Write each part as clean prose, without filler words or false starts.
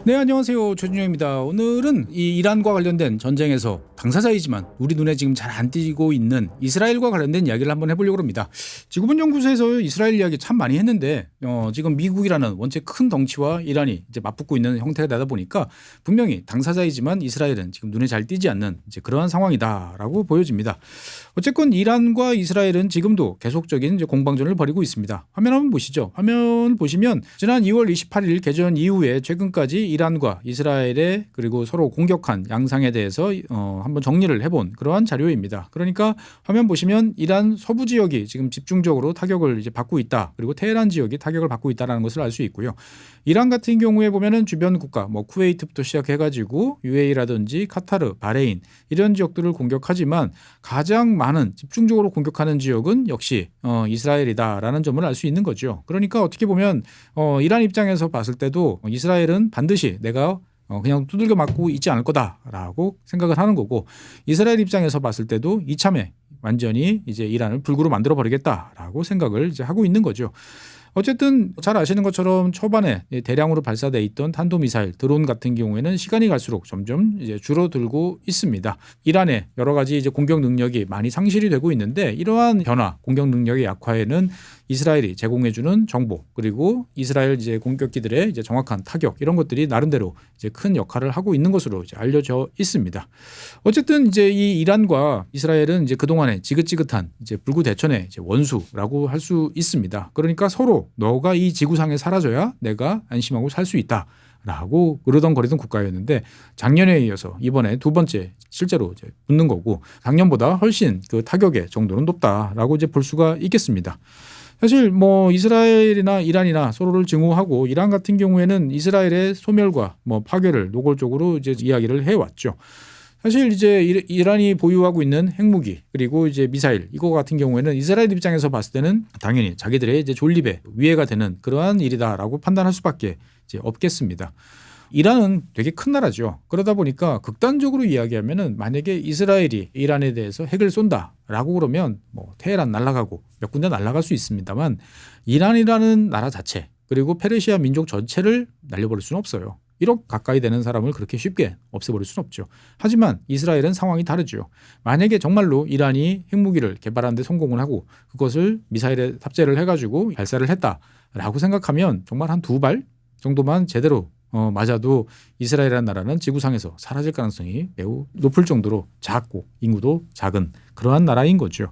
네, 안녕하세요. 최준영입니다. 오늘은 이 이란과 관련된 전쟁에서 당사자이지만 우리 눈에 지금 잘 안 띄고 있는 이스라엘과 관련된 이야기를 한번 해보려고 합니다. 지구본 연구소에서 이스라엘 이야기 참 많이 했는데 지금 미국이라는 원체 큰 덩치와 이란이 이제 맞붙고 있는 형태가 되다 보니까 분명히 당사자이지만 이스라엘은 지금 눈에 잘 띄지 않는 이제 그러한 상황이다라고 보여집니다. 어쨌건 이란과 이스라엘은 지금도 계속적인 이제 공방전을 벌이고 있습니다. 화면 한번 보시죠. 화면을 보시면 지난 2월 28일 개전 이후에 최근까지 이란과 이스라엘의 그리고 서로 공격한 양상에 대해서 한번 정리를 해본 그러한 자료입니다. 그러니까 화면 보시면 이란 서부 지역이 지금 집중적으로 타격을 이제 받고 있다. 그리고 테헤란 지역이 타격을 받고 있다는 것을 알 수 있고요. 이란 같은 경우에 보면은 주변 국가 뭐 쿠웨이트부터 시작해가지고 UAE라든지 카타르, 바레인 이런 지역들을 공격하지만 가장 많은 집중적으로 공격하는 지역은 역시 이스라엘이다라는 점을 알 수 있는 거죠. 그러니까 어떻게 보면 이란 입장에서 봤을 때도 이스라엘은 반드시 내가 그냥 두들겨 맞고 있지 않을 거다라고 생각을 하는 거고, 이스라엘 입장에서 봤을 때도 이참에 완전히 이제 이란을 불구로 만들어 버리겠다라고 생각을 이제 하고 있는 거죠. 어쨌든 잘 아시는 것처럼 초반에 대량으로 발사돼 있던 탄도미사일, 드론 같은 경우에는 시간이 갈수록 점점 이제 줄어들고 있습니다. 이란의 여러 가지 이제 공격 능력이 많이 상실이 되고 있는데, 이러한 변화, 공격 능력의 약화에는 이스라엘이 제공해주는 정보, 그리고 이스라엘 이제 공격기들의 이제 정확한 타격, 이런 것들이 나름대로 이제 큰 역할을 하고 있는 것으로 이제 알려져 있습니다. 어쨌든 이제 이 이란과 이스라엘은 이제 그동안에 지긋지긋한 이제 불구대천의 이제 원수라고 할 수 있습니다. 그러니까 서로 너가 이 지구상에 사라져야 내가 안심하고 살 수 있다 라고 그러던 국가였는데, 작년에 이어서 이번에 두 번째 실제로 이제 붙는 거고, 작년보다 훨씬 그 타격의 정도는 높다라고 이제 볼 수가 있겠습니다. 사실 뭐 이스라엘이나 이란이나 서로를 증오하고, 이란 같은 경우에는 이스라엘의 소멸과 뭐 파괴를 노골적으로 이제 이야기를 해왔죠. 사실 이제 이란이 보유하고 있는 핵무기 그리고 이제 미사일, 이거 같은 경우에는 이스라엘 입장에서 봤을 때는 당연히 자기들의 이제 존립에 위해가 되는 그러한 일이다라고 판단할 수밖에 이제 없겠습니다. 이란은 되게 큰 나라죠. 그러다 보니까 극단적으로 이야기하면은 만약에 이스라엘이 이란에 대해서 핵을 쏜다라고 그러면 뭐 테헤란 날아가고 몇 군데 날아갈 수 있습니다만, 이란이라는 나라 자체 그리고 페르시아 민족 전체를 날려버릴 수는 없어요. 1억 가까이 되는 사람을 그렇게 쉽게 없애버릴 수는 없죠. 하지만 이스라엘은 상황이 다르죠. 만약에 정말로 이란이 핵무기를 개발하는 데 성공을 하고 그것을 미사일에 탑재를 해가지고 발사를 했다라고 생각하면 정말 한 2발 정도만 제대로 맞아도 이스라엘이라는 나라는 지구상에서 사라질 가능성이 매우 높을 정도로 작고 인구도 작은 그러한 나라인 거죠.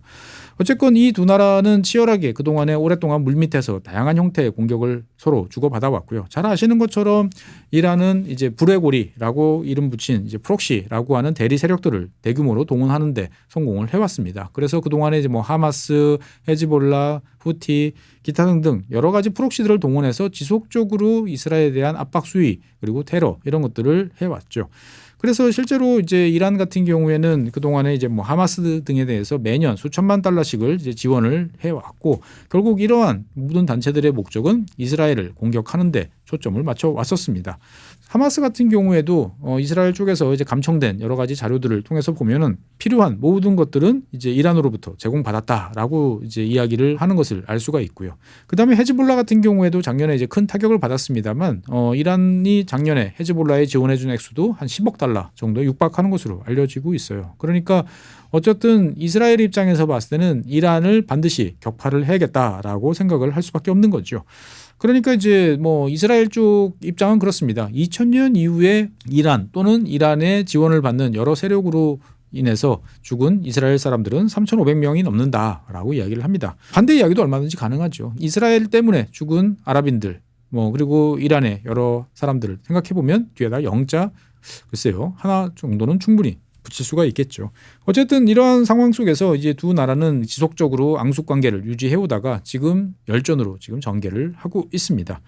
어쨌건 이 두 나라는 치열하게 그동안에 오랫동안 물밑에서 다양한 형태의 공격을 서로 주고받아 왔고요. 잘 아시는 것처럼 이란은 이제 불의 고리라고 이름 붙인 이제 프록시라고 하는 대리 세력들을 대규모로 동원하는 데 성공을 해왔습니다. 그래서 그동안에 이제 뭐 하마스, 헤즈볼라, 후티, 기타 등등 여러 가지 프록시들을 동원해서 지속적으로 이스라엘에 대한 압박 수위 그리고 테러 이런 것들을 해왔죠. 그래서 실제로 이제 이란 같은 경우에는 그동안에 이제 뭐 하마스 등에 대해서 매년 수천만 달러씩을 이제 지원을 해왔고, 결국 이러한 모든 단체들의 목적은 이스라엘을 공격하는데 초점을 맞춰 왔었습니다. 하마스 같은 경우에도 이스라엘 쪽에서 이제 감청된 여러 가지 자료들을 통해서 보면은 필요한 모든 것들은 이제 이란으로부터 제공받았다라고 이제 이야기를 하는 것을 알 수가 있고요. 그다음에 헤즈볼라 같은 경우에도 작년에 이제 큰 타격을 받았습니다만, 이란이 작년에 헤즈볼라에 지원해준 액수도 한 10억 달러 정도 육박하는 것으로 알려지고 있어요. 그러니까 어쨌든 이스라엘 입장에서 봤을 때는 이란을 반드시 격파를 해야겠다라고 생각을 할 수밖에 없는 거죠. 그러니까 이제 뭐 이스라엘 쪽 입장은 그렇습니다. 2000년 이후에 이란 또는 이란의 지원을 받는 여러 세력으로 인해서 죽은 이스라엘 사람들은 3,500명이 넘는다라고 이야기를 합니다. 반대 이야기도 얼마든지 가능하죠. 이스라엘 때문에 죽은 아랍인들 뭐 그리고 이란의 여러 사람들을 생각해 보면 뒤에다 영자 글쎄요 하나 정도는 충분히 붙일 수가 있겠죠. 어쨌든 이러한 상황 속에서 이제 두 나라는 지속적으로 앙숙 관계를 유지해 오다가 지금 열전으로 지금 전개를 하고 있습니다.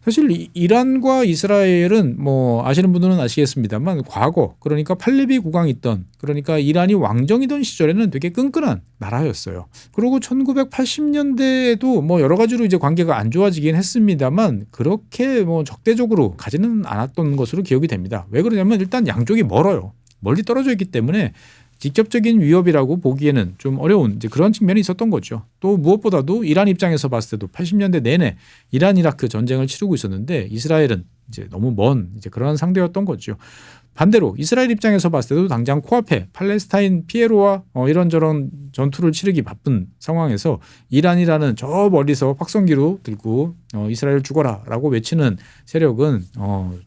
사실 이란과 이스라엘은 뭐 아시는 분들은 아시겠습니다만, 과거 그러니까 팔레비 국왕이 있던, 그러니까 이란이 왕정이던 시절에는 되게 끈끈한 나라였어요. 그리고 1980년대에도 뭐 여러 가지로 이제 관계가 안 좋아지긴 했습니다만 그렇게 뭐 적대적으로 가지는 않았던 것으로 기억이 됩니다. 왜 그러냐면 일단 양쪽이 멀어요. 멀리 떨어져 있기 때문에 직접적인 위협이라고 보기에는 좀 어려운 이제 그런 측면이 있었던 거죠. 또 무엇보다도 이란 입장에서 봤을 때도 80년대 내내 이란 이라크 전쟁을 치르고 있었는데, 이스라엘은 이제 너무 먼 이제 그런 상대였던 거죠. 반대로 이스라엘 입장에서 봤을 때도 당장 코앞에 팔레스타인 피에로와 이런저런 전투를 치르기 바쁜 상황에서 이란이라는 저 멀리서 확성기로 들고 이스라엘 죽어라라고 외치는 세력은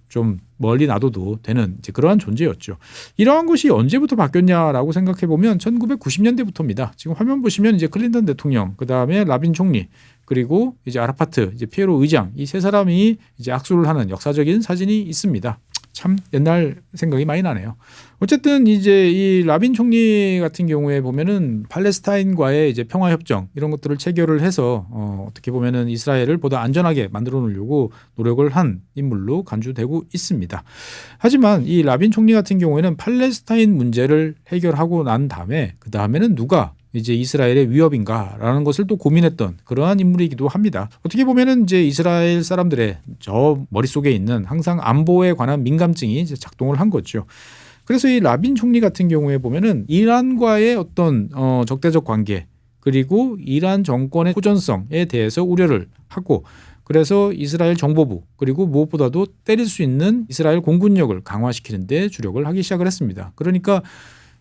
좀 멀리 놔둬도 되는 이제 그러한 존재였죠. 이러한 것이 언제부터 바뀌었냐라고 생각해 보면 1990년대부터입니다. 지금 화면 보시면 이제 클린턴 대통령, 그 다음에 라빈 총리, 그리고 이제 아라파트, 이제 피에로 의장, 이 세 사람이 이제 악수를 하는 역사적인 사진이 있습니다. 참 옛날 생각이 많이 나네요. 어쨌든 이제 이 라빈 총리 같은 경우에 보면은 팔레스타인과의 이제 평화 협정 이런 것들을 체결을 해서 어떻게 보면은 이스라엘을 보다 안전하게 만들어 놓으려고 노력을 한 인물로 간주되고 있습니다. 하지만 이 라빈 총리 같은 경우에는 팔레스타인 문제를 해결하고 난 다음에 그 다음에는 누가 이제 이스라엘의 위협인가라는 것을 또 고민했던 그러한 인물이기도 합니다. 어떻게 보면은 이제 이스라엘 사람들의 저 머릿속에 있는 항상 안보에 관한 민감증이 이제 작동을 한 거죠. 그래서 이 라빈 총리 같은 경우에 보면은 이란과의 어떤 적대적 관계, 그리고 이란 정권의 호전성에 대해서 우려를 하고, 그래서 이스라엘 정보부, 그리고 무엇보다도 때릴 수 있는 이스라엘 공군력을 강화시키는 데 주력을 하기 시작을 했습니다. 그러니까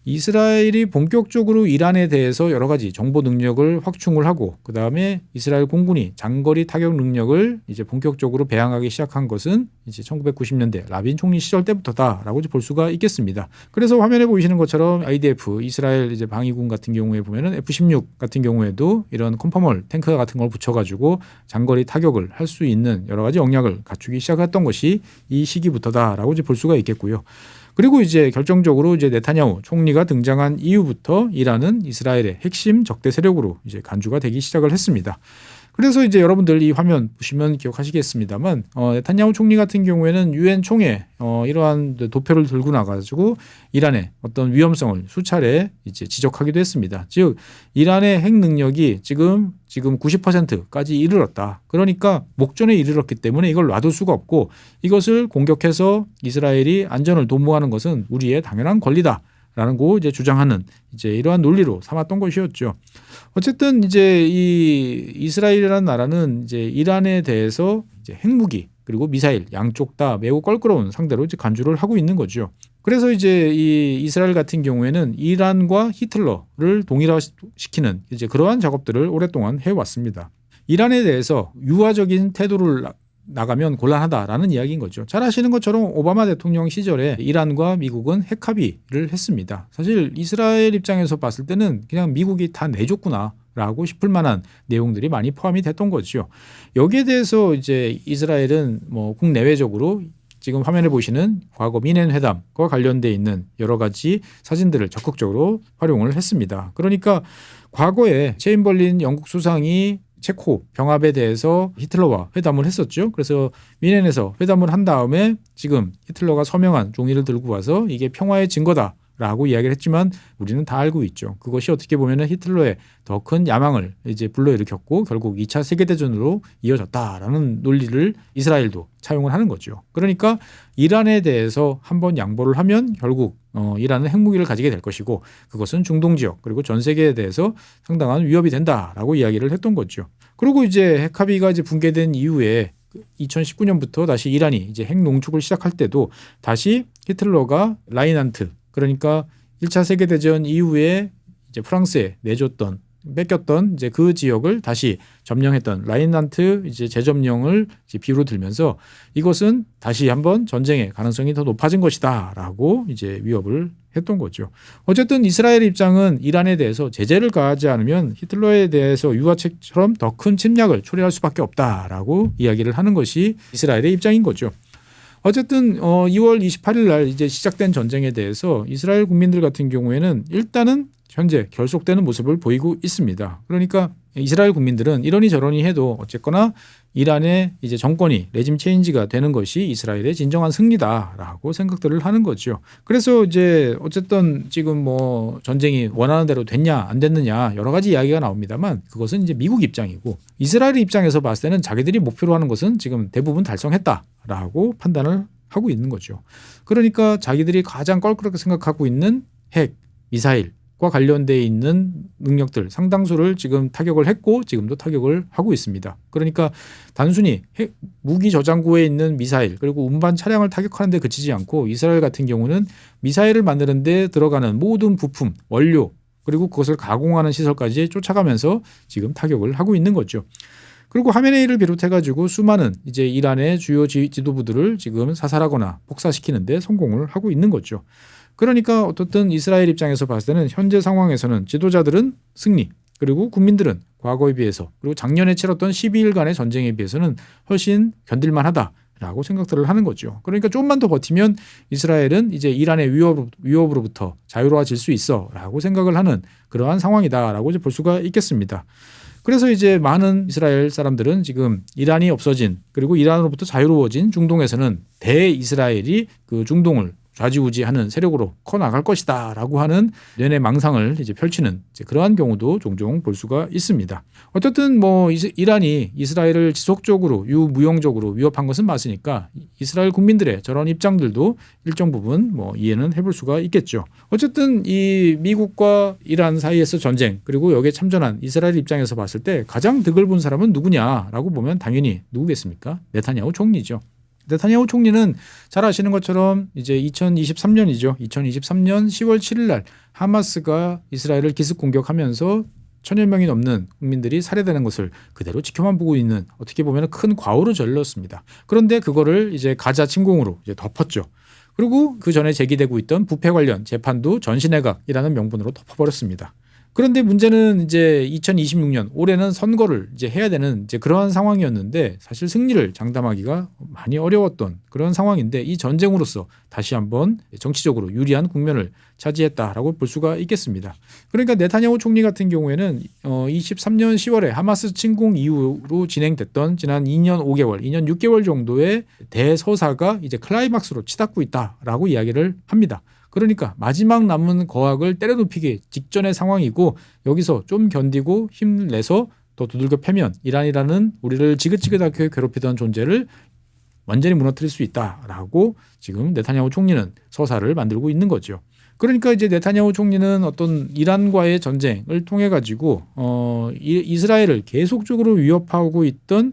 이스라엘이 본격적으로 이란에 대해서 여러 가지 정보 능력을 확충을 하고, 그 다음에 이스라엘 공군이 장거리 타격 능력을 이제 본격적으로 배양하기 시작한 것은 이제 1990년대 라빈 총리 시절 때부터다라고 볼 수가 있겠습니다. 그래서 화면에 보이시는 것처럼 IDF 이스라엘 이제 방위군 같은 경우에 보면은 F-16 같은 경우에도 이런 컴퍼멀 탱크 같은 걸 붙여가지고 장거리 타격을 할 수 있는 여러 가지 역량을 갖추기 시작했던 것이 이 시기부터다라고 볼 수가 있겠고요. 그리고 이제 결정적으로 이제 네타냐후 총리가 등장한 이후부터 이란은 이스라엘의 핵심 적대 세력으로 이제 간주가 되기 시작을 했습니다. 그래서 이제 여러분들 이 화면 보시면 기억하시겠습니다만 네타냐후 총리 같은 경우에는 유엔 총회 이러한 도표를 들고 나가지고 이란의 어떤 위험성을 수차례 이제 지적하기도 했습니다. 즉 이란의 핵 능력이 지금 90%까지 이르렀다. 그러니까 목전에 이르렀기 때문에 이걸 놔둘 수가 없고, 이것을 공격해서 이스라엘이 안전을 도모하는 것은 우리의 당연한 권리다라는 거 이제 주장하는 이제 이러한 논리로 삼았던 것이었죠. 어쨌든 이제 이 이스라엘이라는 나라는 이제 이란에 대해서 이제 핵무기 그리고 미사일 양쪽 다 매우 껄끄러운 상대로 이제 간주를 하고 있는 거죠. 그래서 이제 이 이스라엘 같은 경우에는 이란과 히틀러를 동일화시키는 이제 그러한 작업들을 오랫동안 해왔습니다. 이란에 대해서 유화적인 태도를 나가면 곤란하다라는 이야기인 거죠. 잘 아시는 것처럼 오바마 대통령 시절에 이란과 미국은 핵 합의를 했습니다. 사실 이스라엘 입장에서 봤을 때는 그냥 미국이 다 내줬구나 라고 싶을 만한 내용들이 많이 포함이 됐던 거죠. 여기에 대해서 이제 이스라엘은 뭐 국내외적으로 지금 화면에 보시는 과거 미넨 회담과 관련돼 있는 여러 가지 사진들을 적극적으로 활용을 했습니다. 그러니까 과거에 체인벌린 영국 수상이 체코 병합에 대해서 히틀러와 회담을 했었죠. 그래서 미넨에서 회담을 한 다음에 지금 히틀러가 서명한 종이를 들고 와서 이게 평화의 증거다라고 이야기를 했지만 우리는 다 알고 있죠. 그것이 어떻게 보면 히틀러의 더 큰 야망을 이제 불러일으켰고 결국 2차 세계대전으로 이어졌다라는 논리를 이스라엘도 차용을 하는 거죠. 그러니까 이란에 대해서 한번 양보를 하면 결국 이란은 핵무기를 가지게 될 것이고 그것은 중동 지역 그리고 전 세계에 대해서 상당한 위협이 된다라고 이야기를 했던 거죠. 그리고 이제 핵 합의가 이제 붕괴된 이후에 2019년부터 다시 이란이 이제 핵 농축을 시작할 때도 다시 히틀러가 라인한트 그러니까 1차 세계대전 이후에 이제 프랑스에 뺏겼던 이제 그 지역을 다시 점령했던 라인한트 이제 재점령을 이제 비유로 들면서 이것은 다시 한번 전쟁의 가능성이 더 높아진 것이다라고 이제 위협을 했던 거죠. 어쨌든 이스라엘 입장은 이란에 대해서 제재를 가하지 않으면 히틀러에 대해서 유화책처럼 더 큰 침략을 초래할 수밖에 없다라고 이야기를 하는 것이 이스라엘의 입장인 거죠. 어쨌든 2월 28일 날 이제 시작된 전쟁에 대해서 이스라엘 국민들 같은 경우에는 일단은 현재 결속되는 모습을 보이고 있습니다. 그러니까 이스라엘 국민들은 이러니 저러니 해도 어쨌거나 이란의 이제 정권이 레짐 체인지가 되는 것이 이스라엘의 진정한 승리다라고 생각들을 하는 거죠. 그래서 이제 어쨌든 지금 뭐 전쟁이 원하는 대로 됐냐 안 됐느냐 여러 가지 이야기가 나옵니다만 그것은 이제 미국 입장이고 이스라엘 입장에서 봤을 때는 자기들이 목표로 하는 것은 지금 대부분 달성했다라고 판단을 하고 있는 거죠. 그러니까 자기들이 가장 껄끄럽게 생각하고 있는 핵, 미사일, 과 관련돼 있는 능력들 상당수를 지금 타격을 했고 지금도 타격을 하고 있습니다. 그러니까 단순히 무기 저장고에 있는 미사일 그리고 운반 차량을 타격하는 데 그치지 않고 이스라엘 같은 경우는 미사일을 만드는 데 들어가는 모든 부품, 원료 그리고 그것을 가공하는 시설까지 쫓아가면서 지금 타격을 하고 있는 거죠. 그리고 하메네이를 비롯해 가지고 수많은 이제 이란의 주요 지도부들을 지금 사살하거나 폭사시키는 데 성공을 하고 있는 거죠. 그러니까 어떻든 이스라엘 입장에서 봤을 때는 현재 상황에서는 지도자들은 승리 그리고 국민들은 과거에 비해서 그리고 작년에 치렀던 12일간의 전쟁에 비해서는 훨씬 견딜만하다라고 생각들을 하는 거죠. 그러니까 조금만 더 버티면 이스라엘은 이제 이란의 위협으로부터 자유로워질 수 있어라고 생각을 하는 그러한 상황이다라고 이제 볼 수가 있겠습니다. 그래서 이제 많은 이스라엘 사람들은 지금 이란이 없어진 그리고 이란으로부터 자유로워진 중동에서는 대이스라엘이 그 중동을 좌지우지하는 세력으로 커 나갈 것이다라고 하는 연애 망상을 이제 펼치는 이제 그러한 경우도 종종 볼 수가 있습니다. 어쨌든 뭐 이란이 이스라엘을 지속적으로 유무용적으로 위협한 것은 맞으니까 이스라엘 국민들의 저런 입장들도 일정 부분 뭐 이해는 해볼 수가 있겠죠. 어쨌든 이 미국과 이란 사이에서 전쟁 그리고 여기에 참전한 이스라엘 입장에서 봤을 때 가장 득을 본 사람은 누구냐라고 보면 당연히 누구겠습니까? 네타냐후 총리죠. 네타냐후 총리는 잘 아시는 것처럼 이제 2023년이죠. 2023년 10월 7일 날 하마스가 이스라엘을 기습 공격하면서 1,000여 명이 넘는 국민들이 살해되는 것을 그대로 지켜만 보고 있는 어떻게 보면 큰 과오를 저질렀습니다. 그런데 그거를 이제 가자 침공으로 이제 덮었죠. 그리고 그 전에 제기되고 있던 부패 관련 재판도 전시내각이라는 명분으로 덮어버렸습니다. 그런데 문제는 이제 2026년 올해는 선거를 이제 해야 되는 이제 그러한 상황이었는데 사실 승리를 장담하기가 많이 어려웠던 그런 상황인데 이 전쟁으로서 다시 한번 정치적으로 유리한 국면을 차지했다라고 볼 수가 있겠습니다. 그러니까 네타냐후 총리 같은 경우에는 23년 10월에 하마스 침공 이후로 진행됐던 지난 2년 5개월, 2년 6개월 정도의 대서사가 이제 클라이막스로 치닫고 있다라고 이야기를 합니다. 그러니까 마지막 남은 거학을 때려눕히기 직전의 상황이고 여기서 좀 견디고 힘내서 더 두들겨 패면 이란이라는 우리를 지긋지긋하게 괴롭히던 존재를 완전히 무너뜨릴 수 있다라고 지금 네타냐후 총리는 서사를 만들고 있는 거죠. 그러니까 이제 네타냐후 총리는 어떤 이란과의 전쟁을 통해 가지고 이스라엘을 계속적으로 위협하고 있던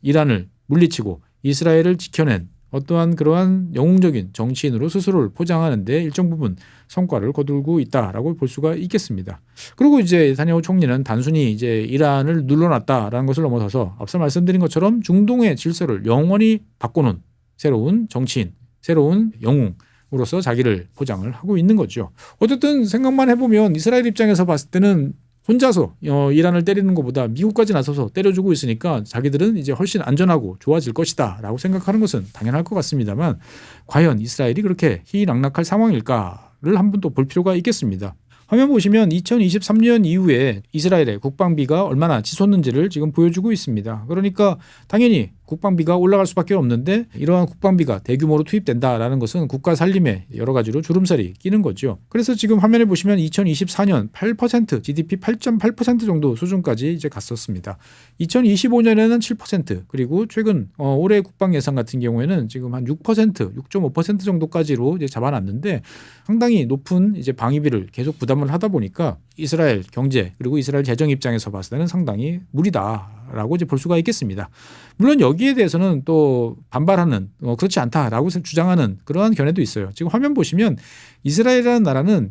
이란을 물리치고 이스라엘을 지켜낸 어떠한 그러한 영웅적인 정치인으로 스스로를 포장하는데 일정 부분 성과를 거두고 있다라고 볼 수가 있겠습니다. 그리고 이제 네타냐후 총리는 단순히 이제 이란을 눌러놨다라는 것을 넘어서서 앞서 말씀드린 것처럼 중동의 질서를 영원히 바꿔놓은 새로운 정치인, 새로운 영웅으로서 자기를 포장을 하고 있는 거죠. 어쨌든 생각만 해보면 이스라엘 입장에서 봤을 때는 혼자서 이란을 때리는 것보다 미국까지 나서서 때려주고 있으니까 자기들은 이제 훨씬 안전하고 좋아질 것이다 라고 생각하는 것은 당연할 것 같습니다만 과연 이스라엘이 그렇게 희락락할 상황일까를 한 번 더 볼 필요가 있겠습니다. 화면 보시면 2023년 이후에 이스라엘의 국방비가 얼마나 치솟는지를 지금 보여주고 있습니다. 그러니까 당연히 국방비가 올라갈 수밖에 없는데 이러한 국방비가 대규모로 투입된다라는 것은 국가 살림에 여러 가지로 주름살이 끼는 거죠. 그래서 지금 화면에 보시면 2024년 8% GDP 8.8% 정도 수준까지 이제 갔었습니다. 2025년에는 7% 그리고 최근 올해 국방 예산 같은 경우에는 지금 한 6%, 6.5% 정도까지로 이제 잡아놨는데 상당히 높은 이제 방위비를 계속 부담을 하다 보니까 이스라엘 경제 그리고 이스라엘 재정 입장에서 봤을 때는 상당히 무리다라고 이제 볼 수가 있겠습니다. 물론 여기에 대해서는 또 반발하는 그렇지 않다라고 주장하는 그러한 견해도 있어요. 지금 화면 보시면 이스라엘이라는 나라는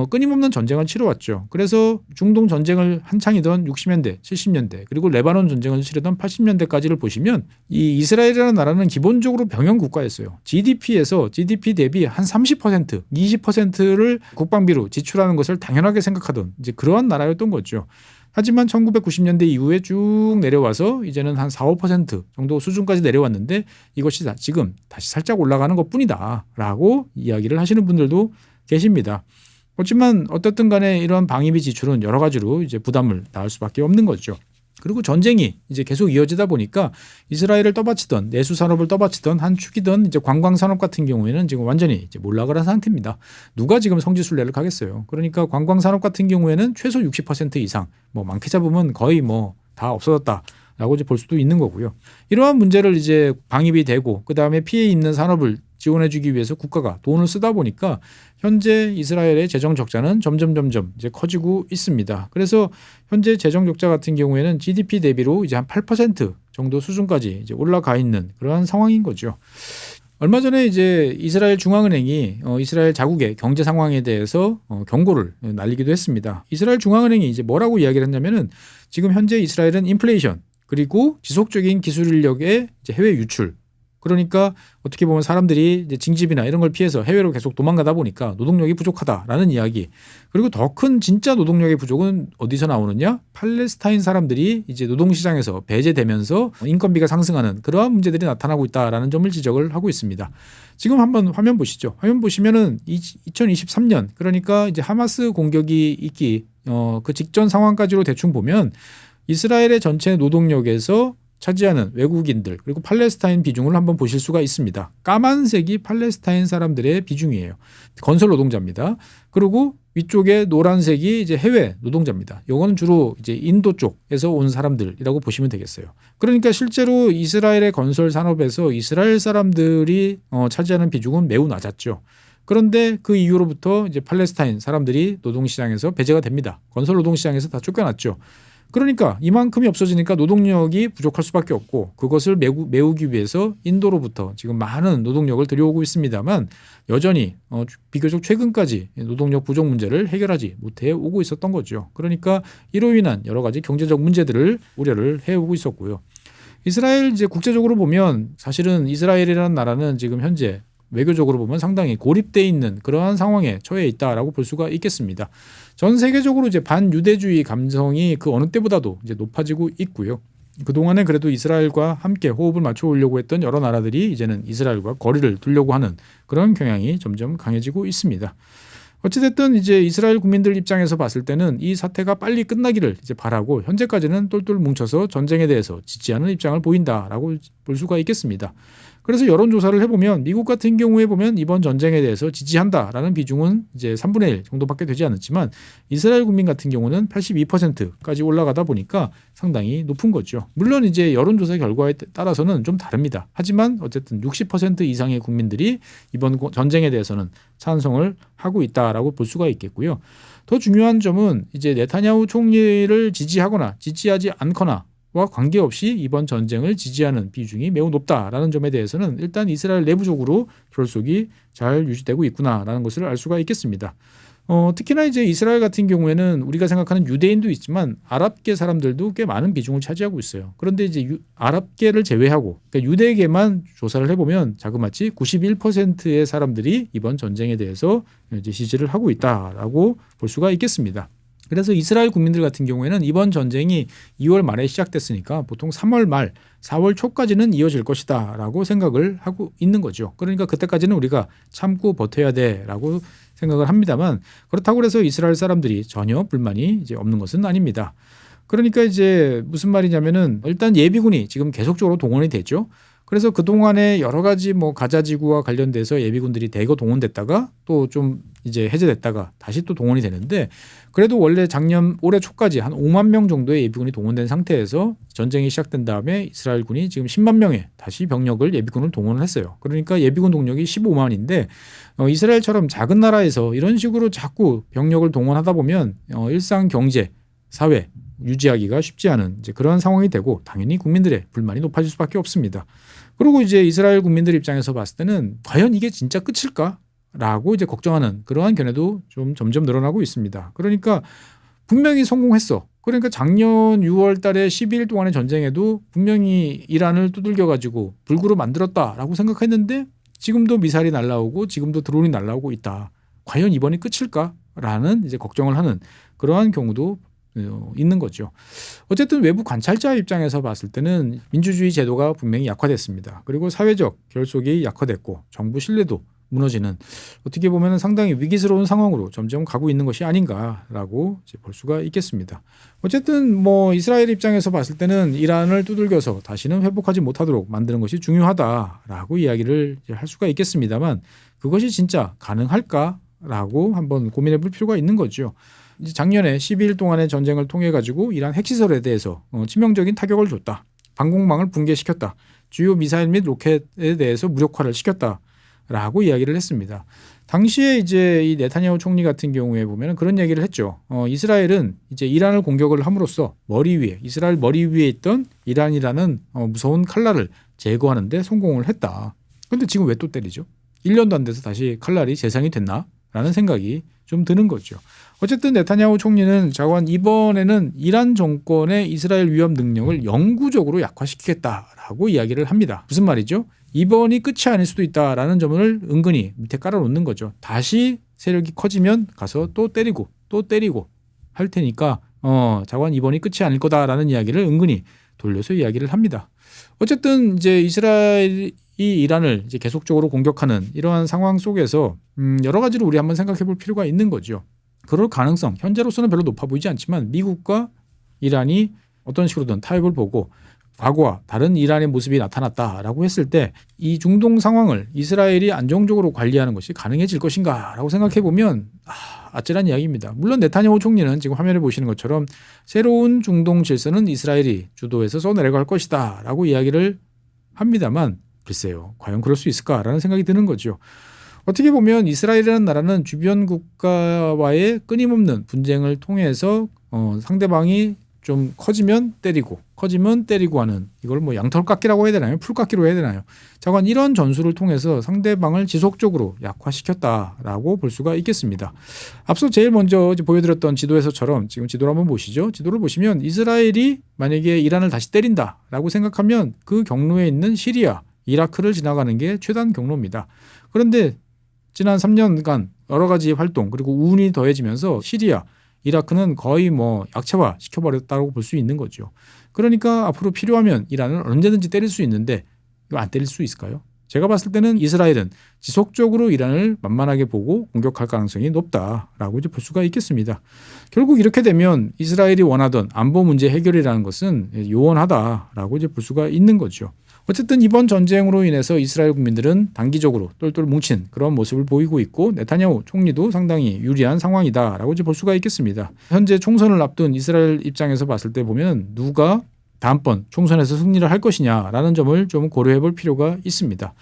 끊임없는 전쟁을 치러왔죠. 그래서 중동 전쟁을 한창이던 60년대, 70년대 그리고 레바논 전쟁을 치르던 80년대까지를 보시면 이 이스라엘이라는 나라는 기본적으로 병영 국가였어요. GDP에서 GDP 대비 한 30%, 20%를 국방비로 지출하는 것을 당연하게 생각하던 이제 그러한 나라였던 거죠. 하지만 1990년대 이후에 쭉 내려와서 이제는 한 4, 5% 정도 수준까지 내려왔는데 이것이 지금 다시 살짝 올라가는 것뿐이다라고 이야기를 하시는 분들도 계십니다. 하지만 어떻든 간에 이런 방위비 지출은 여러 가지로 이제 부담을 낳을 수밖에 없는 거죠. 그리고 전쟁이 이제 계속 이어지다 보니까 이스라엘을 떠받치던 내수 산업을 떠받치던 한 축이던 이제 관광 산업 같은 경우에는 지금 완전히 이제 몰락을 한 상태입니다. 누가 지금 성지순례를 가겠어요. 그러니까 관광 산업 같은 경우에는 최소 60% 이상, 뭐 많게 잡으면 거의 뭐 다 없어졌다라고 이제 볼 수도 있는 거고요. 이러한 문제를 이제 방입이 되고 그 다음에 피해 입는 산업을 지원해주기 위해서 국가가 돈을 쓰다 보니까 현재 이스라엘의 재정 적자는 점점 이제 커지고 있습니다. 그래서 현재 재정 적자 같은 경우에는 GDP 대비로 이제 한 8% 정도 수준까지 이제 올라가 있는 그러한 상황인 거죠. 얼마 전에 이제 이스라엘 중앙은행이 이스라엘 자국의 경제 상황에 대해서 경고를 날리기도 했습니다. 이스라엘 중앙은행이 이제 뭐라고 이야기를 했냐면은 지금 현재 이스라엘은 인플레이션 그리고 지속적인 기술 인력의 이제 해외 유출, 그러니까 어떻게 보면 사람들이 이제 징집이나 이런 걸 피해서 해외로 계속 도망가다 보니까 노동력이 부족하다라는 이야기. 그리고 더 큰 진짜 노동력의 부족은 어디서 나오느냐? 팔레스타인 사람들이 이제 노동시장에서 배제되면서 인건비가 상승하는 그러한 문제들이 나타나고 있다라는 점을 지적을 하고 있습니다. 지금 한번 화면 보시죠. 화면 보시면은 2023년 그러니까 이제 하마스 공격이 있기 그 직전 상황까지로 대충 보면 이스라엘의 전체 노동력에서 차지하는 외국인들 그리고 팔레스타인 비중을 한번 보실 수가 있습니다. 까만색이 팔레스타인 사람들의 비중이에요. 건설 노동자입니다. 그리고 위쪽에 노란색이 이제 해외 노동자입니다. 이거는 주로 이제 인도 쪽에서 온 사람들이라고 보시면 되겠어요. 그러니까 실제로 이스라엘의 건설 산업에서 이스라엘 사람들이 차지하는 비중은 매우 낮았죠. 그런데 그 이후로부터 이제 팔레스타인 사람들이 노동시장에서 배제가 됩니다. 건설 노동시장에서 다 쫓겨났죠. 그러니까 이만큼이 없어지니까 노동력이 부족할 수밖에 없고 그것을 메우기 위해서 인도로부터 지금 많은 노동력을 들여오고 있습니다만 여전히 비교적 최근까지 노동력 부족 문제를 해결하지 못해 오고 있었던 거죠. 그러니까 이로 인한 여러 가지 경제적 문제들을 우려를 해오고 있었고요. 이스라엘 이제 국제적으로 보면 사실은 이스라엘이라는 나라는 지금 현재 외교적으로 보면 상당히 고립돼 있는 그러한 상황에 처해 있다라고 볼 수가 있겠습니다. 전 세계적으로 이제 반유대주의 감성이 그 어느 때보다도 이제 높아지고 있고요. 그동안에 그래도 이스라엘과 함께 호흡을 맞춰 오려고 했던 여러 나라들이 이제는 이스라엘과 거리를 두려고 하는 그런 경향이 점점 강해지고 있습니다. 어찌됐든 이제 이스라엘 국민들 입장에서 봤을 때는 이 사태가 빨리 끝나기를 이제 바라고 현재까지는 똘똘 뭉쳐서 전쟁에 대해서 지지하는 입장을 보인다라고 볼 수가 있겠습니다. 그래서 여론조사를 해보면 미국 같은 경우에 보면 이번 전쟁에 대해서 지지한다라는 비중은 이제 3분의 1 정도밖에 되지 않았지만 이스라엘 국민 같은 경우는 82%까지 올라가다 보니까 상당히 높은 거죠. 물론 이제 여론조사 결과에 따라서는 좀 다릅니다. 하지만 어쨌든 60% 이상의 국민들이 이번 전쟁에 대해서는 찬성을 하고 있다라고 볼 수가 있겠고요. 더 중요한 점은 이제 네타냐후 총리를 지지하거나 지지하지 않거나 와 관계없이 이번 전쟁을 지지하는 비중이 매우 높다라는 점에 대해서는 일단 이스라엘 내부적으로 결속이 잘 유지되고 있구나라는 것을 알 수가 있겠습니다. 특히나 이제 이스라엘 같은 경우에는 우리가 생각하는 유대인도 있지만 아랍계 사람들도 꽤 많은 비중을 차지하고 있어요. 그런데 이제 아랍계를 제외하고 그러니까 유대계만 조사를 해보면 자그마치 91%의 사람들이 이번 전쟁에 대해서 이제 지지를 하고 있다라고 볼 수가 있겠습니다. 그래서 이스라엘 국민들 같은 경우에는 이번 전쟁이 2월 말에 시작됐으니까 보통 3월 말, 4월 초까지는 이어질 것이다라고 생각을 하고 있는 거죠. 그러니까 그때까지는 우리가 참고 버텨야 돼라고 생각을 합니다만 그렇다고 해서 이스라엘 사람들이 전혀 불만이 이제 없는 것은 아닙니다. 그러니까 이제 무슨 말이냐면은 일단 예비군이 지금 계속적으로 동원이 됐죠. 그래서 그동안에 여러 가지 뭐 가자지구와 관련돼서 예비군들이 대거 동원됐다가 또 좀 이제 해제됐다가 다시 또 동원이 되는데 그래도 원래 작년 올해 초까지 한 5만 명 정도의 예비군이 동원된 상태에서 전쟁이 시작된 다음에 이스라엘군이 지금 10만 명의 다시 병력을 예비군을 동원을 했어요. 그러니까 예비군 동력이 15만인데 이스라엘처럼 작은 나라에서 이런 식으로 자꾸 병력을 동원하다 보면 일상 경제, 사회 유지하기가 쉽지 않은 이제 그런 상황이 되고 당연히 국민들의 불만이 높아질 수밖에 없습니다. 그리고 이제 이스라엘 국민들 입장에서 봤을 때는 과연 이게 진짜 끝일까라고 이제 걱정하는 그러한 견해도 좀 점점 늘어나고 있습니다. 그러니까 분명히 성공했어. 그러니까 작년 6월 달에 12일 동안의 전쟁에도 분명히 이란을 두들겨 가지고 불구로 만들었다라고 생각했는데 지금도 미사일이 날라오고 지금도 드론이 날라오고 있다. 과연 이번이 끝일까라는 이제 걱정을 하는 그러한 경우도 있는 거죠. 어쨌든 외부 관찰자 입장에서 봤을 때는 민주주의 제도가 분명히 약화됐습니다. 그리고 사회적 결속이 약화됐고 정부 신뢰도 무너지는 어떻게 보면 상당히 위기스러운 상황으로 점점 가고 있는 것이 아닌가라고 이제 볼 수가 있겠습니다. 어쨌든 뭐 이스라엘 입장에서 봤을 때는 이란을 두들겨서 다시는 회복하지 못하도록 만드는 것이 중요하다라고 이야기를 할 수가 있겠습니다만 그것이 진짜 가능할까라고 한번 고민해 볼 필요가 있는 거죠. 작년에 12일 동안의 전쟁을 통해 가지고 이란 핵시설에 대해서 치명적인 타격을 줬다. 방공망을 붕괴시켰다. 주요 미사일 및 로켓에 대해서 무력화를 시켰다. 라고 이야기를 했습니다. 당시에 이제 이 네타냐후 총리 같은 경우에 보면 그런 얘기를 했죠. 이스라엘은 이제 이란을 공격을 함으로써 이스라엘 머리 위에 있던 이란이라는 무서운 칼날을 제거하는데 성공을 했다. 그런데 지금 왜 또 때리죠? 1년도 안 돼서 다시 칼날이 재상이 됐나? 라는 생각이 좀 드는 거죠. 어쨌든 네타냐후 총리는 자관 이번에는 이란 정권의 이스라엘 위협 능력을 영구적으로 약화시키겠다라고 이야기를 합니다. 무슨 말이죠? 이번이 끝이 아닐 수도 있다라는 점을 은근히 밑에 깔아놓는 거죠. 다시 세력이 커지면 가서 또 때리고 할 테니까 자관 이번이 끝이 아닐 거다라는 이야기를 은근히 돌려서 이야기를 합니다. 어쨌든 이제 이스라엘이 이란을 이제 계속적으로 공격하는 이러한 상황 속에서 여러 가지로 우리 한번 생각해 볼 필요가 있는 거죠. 그럴 가능성 현재로서는 별로 높아 보이지 않지만 미국과 이란이 어떤 식으로든 타협을 보고 과거와 다른 이란의 모습이 나타났다라고 했을 때 이 중동 상황을 이스라엘이 안정적으로 관리하는 것이 가능해질 것인가라고 생각해 보면 아찔한 이야기입니다. 물론 네타냐후 총리는 지금 화면에 보시는 것처럼 새로운 중동 질서는 이스라엘이 주도해서 써내려갈 것이다 라고 이야기를 합니다만 글쎄요. 과연 그럴 수 있을까라는 생각이 드는 거죠. 어떻게 보면 이스라엘이라는 나라는 주변 국가와의 끊임없는 분쟁을 통해서 상대방이 좀 커지면 때리고 하는 이걸 뭐 양털깎기라고 해야 되나요? 풀깎기로 해야 되나요? 자관 이런 전술을 통해서 상대방을 지속적으로 약화시켰다라고 볼 수가 있겠습니다. 앞서 제일 먼저 보여드렸던 지도에서처럼 지금 지도를 한번 보시죠. 지도를 보시면 이스라엘이 만약에 이란을 다시 때린다라고 생각하면 그 경로에 있는 시리아, 이라크를 지나가는 게 최단 경로입니다. 그런데 지난 3년간 여러 가지 활동 그리고 우운이 더해지면서 시리아, 이라크는 거의 뭐 약체화 시켜버렸다고 볼 수 있는 거죠. 그러니까 앞으로 필요하면 이란을 언제든지 때릴 수 있는데 이거 안 때릴 수 있을까요? 제가 봤을 때는 이스라엘은 지속적으로 이란을 만만하게 보고 공격할 가능성이 높다라고 이제 볼 수가 있겠습니다. 결국 이렇게 되면 이스라엘이 원하던 안보 문제 해결이라는 것은 요원하다라고 이제 볼 수가 있는 거죠. 어쨌든 이번 전쟁으로 인해서 이스라엘 국민들은 단기적으로 똘똘 뭉친 그런 모습을 보이고 있고 네타냐후 총리도 상당히 유리한 상황이다라고 이제 볼 수가 있겠습니다. 현재 총선을 앞둔 이스라엘 입장에서 봤을 때 보면 누가 다음번 총선에서 승리를 할 것이냐라는 점을 좀 고려해 볼 필요가 있습니다.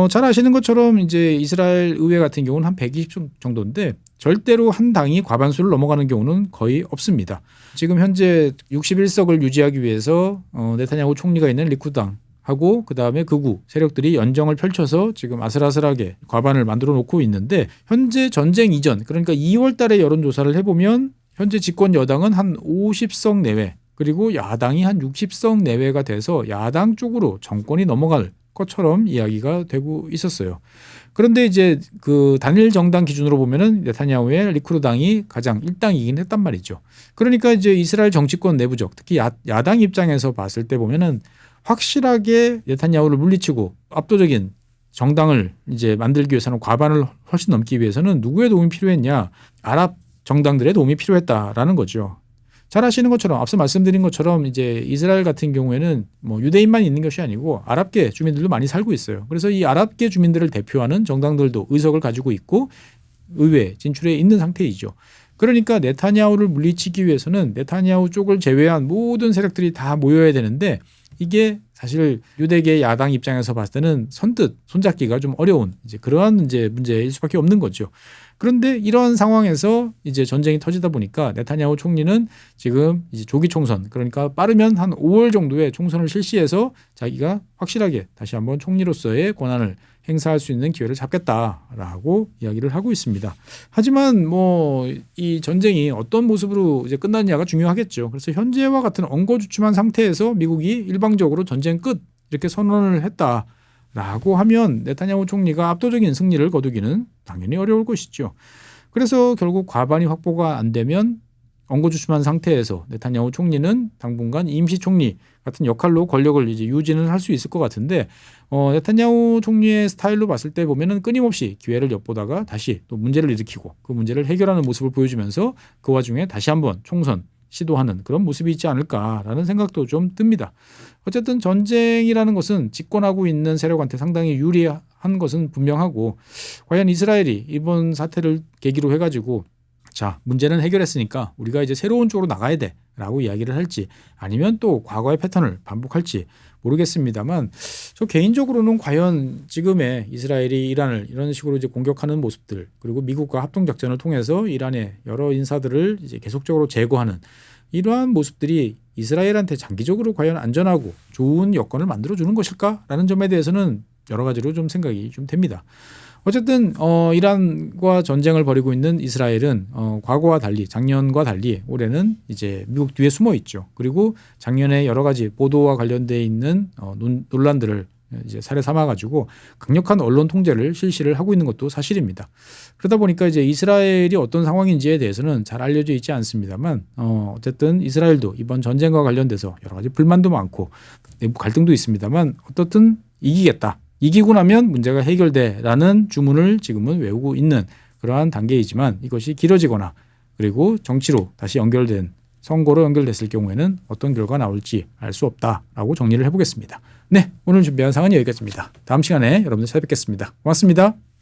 잘 아시는 것처럼 이제 이스라엘 의회 같은 경우는 한 120 정도인데 절대로 한 당이 과반수를 넘어가는 경우는 거의 없습니다. 지금 현재 61석을 유지하기 위해서 네타냐후 총리가 있는 리쿠당 하고 그다음에 극우 세력들이 연정을 펼쳐서 지금 아슬아슬하게 과반을 만들어 놓고 있는데 현재 전쟁 이전 그러니까 2월 달에 여론조사를 해보면 현재 집권 여당은 한 50석 내외 그리고 야당이 한 60석 내외가 돼서 야당 쪽으로 정권이 넘어갈 것처럼 이야기가 되고 있었어요. 그런데 이제 그 단일 정당 기준으로 보면은 네타냐후의 리쿠르당이 가장 일당이긴 했단 말이죠. 그러니까 이제 이스라엘 정치권 내부적 특히 야당 입장에서 봤을 때 보면은 확실하게 네타냐후를 물리치고 압도적인 정당을 이제 만들기 위해서는 과반을 훨씬 넘기 위해서는 누구의 도움이 필요했냐? 아랍 정당들의 도움이 필요했다라는 거죠. 잘 아시는 것처럼 앞서 말씀드린 것처럼 이제 이스라엘 같은 경우에는 뭐 유대인만 있는 것이 아니고 아랍계 주민들도 많이 살고 있어요. 그래서 이 아랍계 주민들을 대표하는 정당들도 의석을 가지고 있고 의회 진출해 있는 상태이죠. 그러니까 네타냐후를 물리치기 위해서는 네타냐후 쪽을 제외한 모든 세력들이 다 모여야 되는데 이게 사실 유대계 야당 입장에서 봤을 때는 선뜻 손잡기가 좀 어려운 이제 그러한 이제 문제일 수밖에 없는 거죠. 그런데 이런 상황에서 이제 전쟁이 터지다 보니까 네타냐후 총리는 지금 이제 조기 총선 그러니까 빠르면 한 5월 정도에 총선을 실시해서 자기가 확실하게 다시 한번 총리로서의 권한을 행사할 수 있는 기회를 잡겠다라고 이야기를 하고 있습니다. 하지만 뭐 이 전쟁이 어떤 모습으로 이제 끝났냐가 중요하겠죠. 그래서 현재와 같은 엉거주춤한 상태에서 미국이 일방적으로 전쟁 끝 이렇게 선언을 했다라고 하면 네타냐후 총리가 압도적인 승리를 거두기는 당연히 어려울 것이죠. 그래서 결국 과반이 확보가 안 되면 엉거주춤한 상태에서 네타냐후 총리는 당분간 임시총리 같은 역할로 권력을 이제 유지는 할 수 있을 것 같은데 네타냐후 총리의 스타일로 봤을 때 보면은 끊임없이 기회를 엿보다가 다시 또 문제를 일으키고 그 문제를 해결하는 모습을 보여주면서 그 와중에 다시 한번 총선 시도하는 그런 모습이 있지 않을까라는 생각도 좀 듭니다. 어쨌든 전쟁이라는 것은 집권하고 있는 세력한테 상당히 유리한 것은 분명하고 과연 이스라엘이 이번 사태를 계기로 해가지고 자, 문제는 해결했으니까 우리가 이제 새로운 쪽으로 나가야 돼라고 이야기를 할지 아니면 또 과거의 패턴을 반복할지 모르겠습니다만 저 개인적으로는 과연 지금의 이스라엘이 이란을 이런 식으로 이제 공격하는 모습들 그리고 미국과 합동작전을 통해서 이란의 여러 인사들을 이제 계속적으로 제거하는 이러한 모습들이 이스라엘한테 장기적으로 과연 안전하고 좋은 여건을 만들어주는 것일까라는 점에 대해서는 여러 가지로 좀 생각이 좀 됩니다. 어쨌든 이란과 전쟁을 벌이고 있는 이스라엘은 과거와 달리 작년과 달리 올해는 이제 미국 뒤에 숨어 있죠. 그리고 작년에 여러 가지 보도와 관련돼 있는 논란들을 이제 사례 삼아가지고 강력한 언론 통제를 실시를 하고 있는 것도 사실입니다. 그러다 보니까 이제 이스라엘이 어떤 상황인지에 대해서는 잘 알려져 있지 않습니다만 어쨌든 이스라엘도 이번 전쟁과 관련돼서 여러 가지 불만도 많고 내부 갈등도 있습니다만 어떻든 이기겠다. 이기고 나면 문제가 해결돼라는 주문을 지금은 외우고 있는 그러한 단계이지만 이것이 길어지거나 그리고 정치로 다시 연결된 선거로 연결됐을 경우에는 어떤 결과가 나올지 알 수 없다라고 정리를 해보겠습니다. 네, 오늘 준비한 사항은 여기까지입니다. 다음 시간에 여러분들 찾아뵙겠습니다. 고맙습니다.